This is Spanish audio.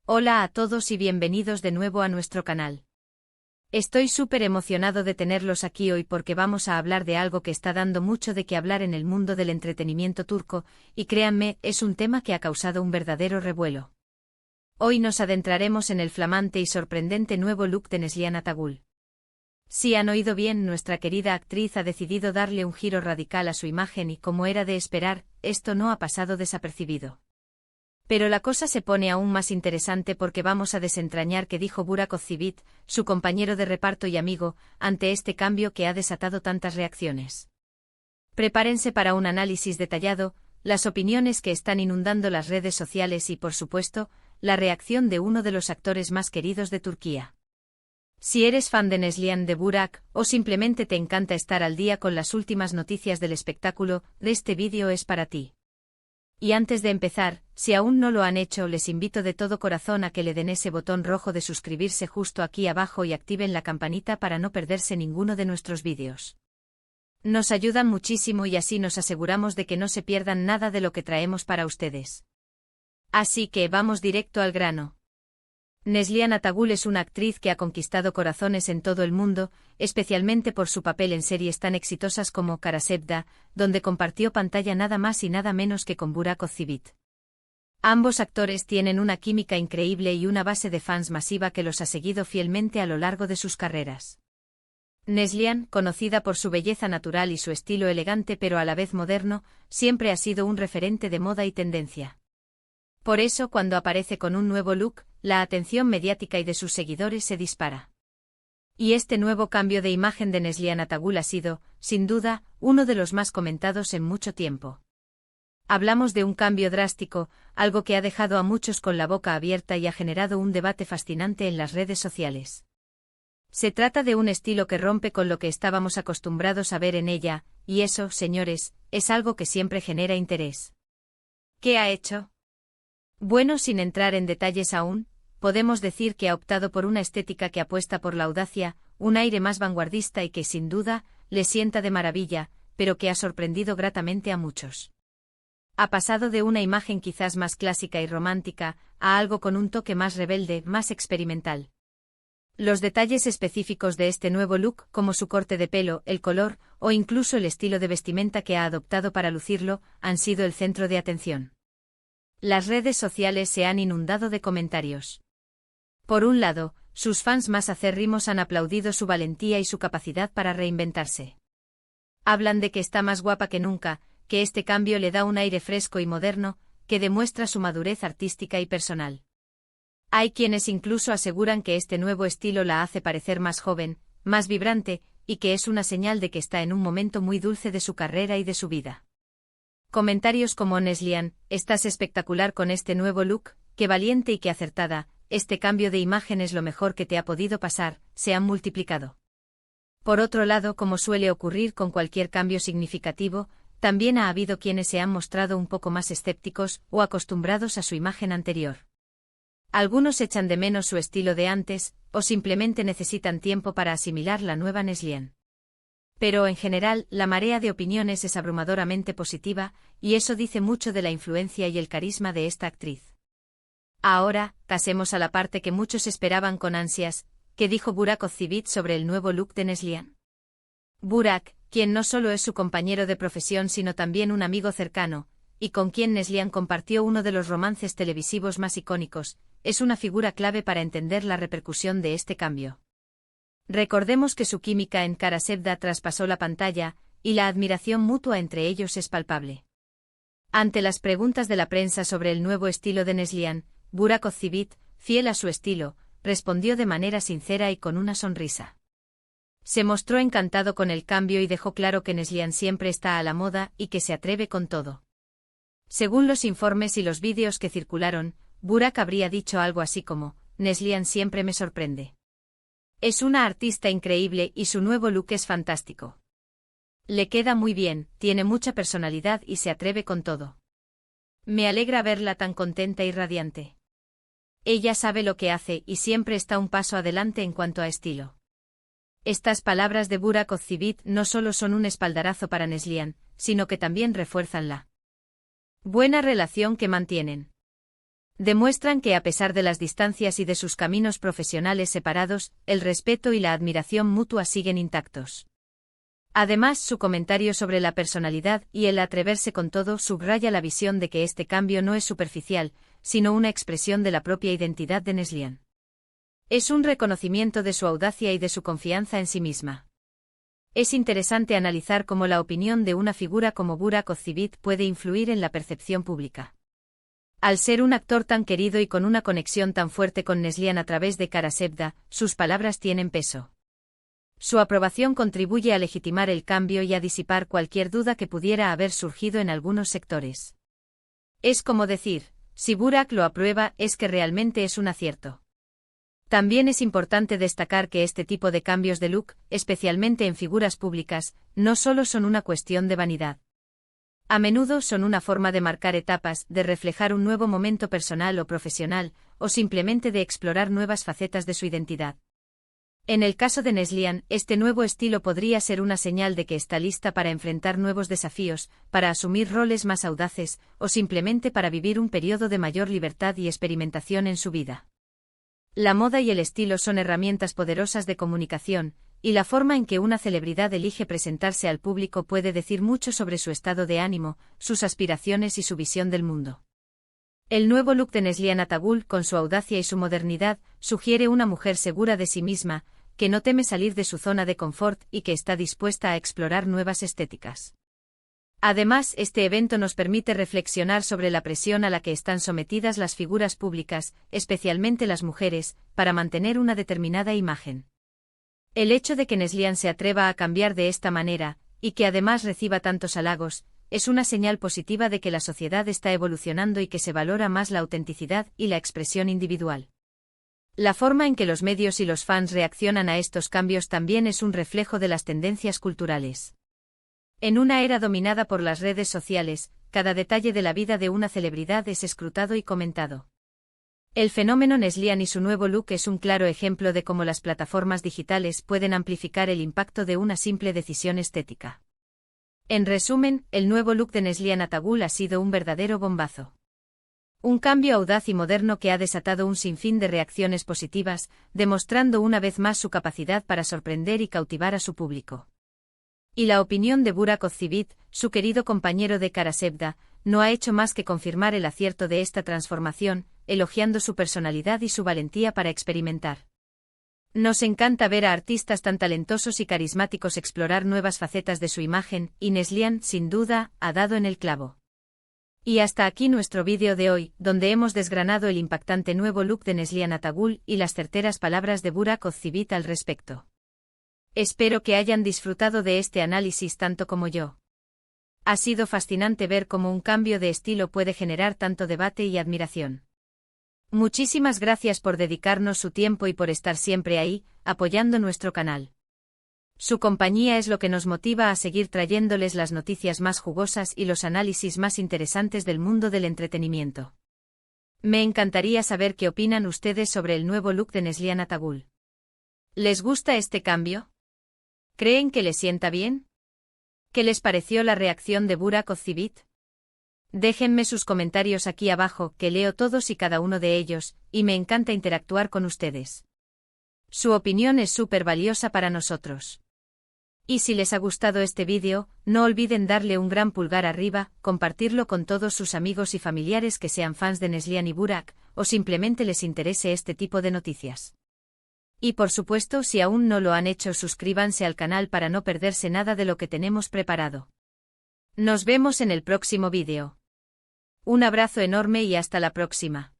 Hola a todos y bienvenidos de nuevo a nuestro canal. Estoy súper emocionado de tenerlos aquí hoy porque vamos a hablar de algo que está dando mucho de qué hablar en el mundo del entretenimiento turco, y créanme, es un tema que ha causado un verdadero revuelo. Hoy nos adentraremos en el flamante y sorprendente nuevo look de Neslihan Atagül. Si han oído bien, nuestra querida actriz ha decidido darle un giro radical a su imagen y, como era de esperar, esto no ha pasado desapercibido. Pero la cosa se pone aún más interesante porque vamos a desentrañar qué dijo Burak Özçivit, su compañero de reparto y amigo, ante este cambio que ha desatado tantas reacciones. Prepárense para un análisis detallado, las opiniones que están inundando las redes sociales y, por supuesto, la reacción de uno de los actores más queridos de Turquía. Si eres fan de Neslihan de Burak, o simplemente te encanta estar al día con las últimas noticias del espectáculo, este vídeo es para ti. Y antes de empezar, si aún no lo han hecho, les invito de todo corazón a que le den ese botón rojo de suscribirse justo aquí abajo y activen la campanita para no perderse ninguno de nuestros vídeos. Nos ayudan muchísimo y así nos aseguramos de que no se pierdan nada de lo que traemos para ustedes. Así que vamos directo al grano. Neslihan Atagül es una actriz que ha conquistado corazones en todo el mundo, especialmente por su papel en series tan exitosas como Kara Sevda, donde compartió pantalla nada más y nada menos que con Burak Özçivit. Ambos actores tienen una química increíble y una base de fans masiva que los ha seguido fielmente a lo largo de sus carreras. Neslihan, conocida por su belleza natural y su estilo elegante pero a la vez moderno, siempre ha sido un referente de moda y tendencia. Por eso, cuando aparece con un nuevo look, la atención mediática y de sus seguidores se dispara. Y este nuevo cambio de imagen de Neslihan Atagül ha sido, sin duda, uno de los más comentados en mucho tiempo. Hablamos de un cambio drástico, algo que ha dejado a muchos con la boca abierta y ha generado un debate fascinante en las redes sociales. Se trata de un estilo que rompe con lo que estábamos acostumbrados a ver en ella, y eso, señores, es algo que siempre genera interés. ¿Qué ha hecho? Bueno, sin entrar en detalles aún, podemos decir que ha optado por una estética que apuesta por la audacia, un aire más vanguardista y que, sin duda, le sienta de maravilla, pero que ha sorprendido gratamente a muchos. Ha pasado de una imagen quizás más clásica y romántica, a algo con un toque más rebelde, más experimental. Los detalles específicos de este nuevo look, como su corte de pelo, el color, o incluso el estilo de vestimenta que ha adoptado para lucirlo, han sido el centro de atención. Las redes sociales se han inundado de comentarios. Por un lado, sus fans más acérrimos han aplaudido su valentía y su capacidad para reinventarse. Hablan de que está más guapa que nunca, que este cambio le da un aire fresco y moderno, que demuestra su madurez artística y personal. Hay quienes incluso aseguran que este nuevo estilo la hace parecer más joven, más vibrante, y que es una señal de que está en un momento muy dulce de su carrera y de su vida. Comentarios como Neslihan, estás espectacular con este nuevo look, qué valiente y qué acertada, este cambio de imagen es lo mejor que te ha podido pasar, se han multiplicado. Por otro lado, como suele ocurrir con cualquier cambio significativo, también ha habido quienes se han mostrado un poco más escépticos o acostumbrados a su imagen anterior. Algunos echan de menos su estilo de antes, o simplemente necesitan tiempo para asimilar la nueva Neslihan. Pero en general, la marea de opiniones es abrumadoramente positiva, y eso dice mucho de la influencia y el carisma de esta actriz. Ahora, pasemos a la parte que muchos esperaban con ansias, ¿qué dijo Burak Özçivit sobre el nuevo look de Neslihan? Burak, quien no solo es su compañero de profesión sino también un amigo cercano, y con quien Neslihan compartió uno de los romances televisivos más icónicos, es una figura clave para entender la repercusión de este cambio. Recordemos que su química en Kara Sevda traspasó la pantalla, y la admiración mutua entre ellos es palpable. Ante las preguntas de la prensa sobre el nuevo estilo de Neslihan, Burak Özçivit, fiel a su estilo, respondió de manera sincera y con una sonrisa. Se mostró encantado con el cambio y dejó claro que Neslihan siempre está a la moda y que se atreve con todo. Según los informes y los vídeos que circularon, Burak habría dicho algo así como, Neslihan siempre me sorprende. Es una artista increíble y su nuevo look es fantástico. Le queda muy bien, tiene mucha personalidad y se atreve con todo. Me alegra verla tan contenta y radiante. Ella sabe lo que hace y siempre está un paso adelante en cuanto a estilo. Estas palabras de Burak Özçivit no solo son un espaldarazo para Neslihan, sino que también refuerzan la buena relación que mantienen. Demuestran que a pesar de las distancias y de sus caminos profesionales separados, el respeto y la admiración mutua siguen intactos. Además, su comentario sobre la personalidad y el atreverse con todo subraya la visión de que este cambio no es superficial, sino una expresión de la propia identidad de Neslihan. Es un reconocimiento de su audacia y de su confianza en sí misma. Es interesante analizar cómo la opinión de una figura como Burak Özçivit puede influir en la percepción pública. Al ser un actor tan querido y con una conexión tan fuerte con Neslihan a través de Kara Sevda, sus palabras tienen peso. Su aprobación contribuye a legitimar el cambio y a disipar cualquier duda que pudiera haber surgido en algunos sectores. Es como decir, si Burak lo aprueba, es que realmente es un acierto. También es importante destacar que este tipo de cambios de look, especialmente en figuras públicas, no solo son una cuestión de vanidad. A menudo son una forma de marcar etapas, de reflejar un nuevo momento personal o profesional, o simplemente de explorar nuevas facetas de su identidad. En el caso de Neslihan, este nuevo estilo podría ser una señal de que está lista para enfrentar nuevos desafíos, para asumir roles más audaces, o simplemente para vivir un periodo de mayor libertad y experimentación en su vida. La moda y el estilo son herramientas poderosas de comunicación, y la forma en que una celebridad elige presentarse al público puede decir mucho sobre su estado de ánimo, sus aspiraciones y su visión del mundo. El nuevo look de Neslihan Atagül, con su audacia y su modernidad, sugiere una mujer segura de sí misma, que no teme salir de su zona de confort y que está dispuesta a explorar nuevas estéticas. Además, este evento nos permite reflexionar sobre la presión a la que están sometidas las figuras públicas, especialmente las mujeres, para mantener una determinada imagen. El hecho de que Neslihan se atreva a cambiar de esta manera, y que además reciba tantos halagos, es una señal positiva de que la sociedad está evolucionando y que se valora más la autenticidad y la expresión individual. La forma en que los medios y los fans reaccionan a estos cambios también es un reflejo de las tendencias culturales. En una era dominada por las redes sociales, cada detalle de la vida de una celebridad es escrutado y comentado. El fenómeno Neslihan y su nuevo look es un claro ejemplo de cómo las plataformas digitales pueden amplificar el impacto de una simple decisión estética. En resumen, el nuevo look de Neslihan Atagül ha sido un verdadero bombazo. Un cambio audaz y moderno que ha desatado un sinfín de reacciones positivas, demostrando una vez más su capacidad para sorprender y cautivar a su público. Y la opinión de Burak Özçivit, su querido compañero de Kara Sevda, no ha hecho más que confirmar el acierto de esta transformación, elogiando su personalidad y su valentía para experimentar. Nos encanta ver a artistas tan talentosos y carismáticos explorar nuevas facetas de su imagen, y Neslihan, sin duda, ha dado en el clavo. Y hasta aquí nuestro vídeo de hoy, donde hemos desgranado el impactante nuevo look de Neslihan Atagül y las certeras palabras de Burak Özçivit al respecto. Espero que hayan disfrutado de este análisis tanto como yo. Ha sido fascinante ver cómo un cambio de estilo puede generar tanto debate y admiración. Muchísimas gracias por dedicarnos su tiempo y por estar siempre ahí, apoyando nuestro canal. Su compañía es lo que nos motiva a seguir trayéndoles las noticias más jugosas y los análisis más interesantes del mundo del entretenimiento. Me encantaría saber qué opinan ustedes sobre el nuevo look de Neslihan Atagül. ¿Les gusta este cambio? ¿Creen que le sienta bien? ¿Qué les pareció la reacción de Burak Özçivit? Déjenme sus comentarios aquí abajo, que leo todos y cada uno de ellos, y me encanta interactuar con ustedes. Su opinión es súper valiosa para nosotros. Y si les ha gustado este vídeo, no olviden darle un gran pulgar arriba, compartirlo con todos sus amigos y familiares que sean fans de Neslihan y Burak, o simplemente les interese este tipo de noticias. Y por supuesto, si aún no lo han hecho, suscríbanse al canal para no perderse nada de lo que tenemos preparado. Nos vemos en el próximo vídeo. Un abrazo enorme y hasta la próxima.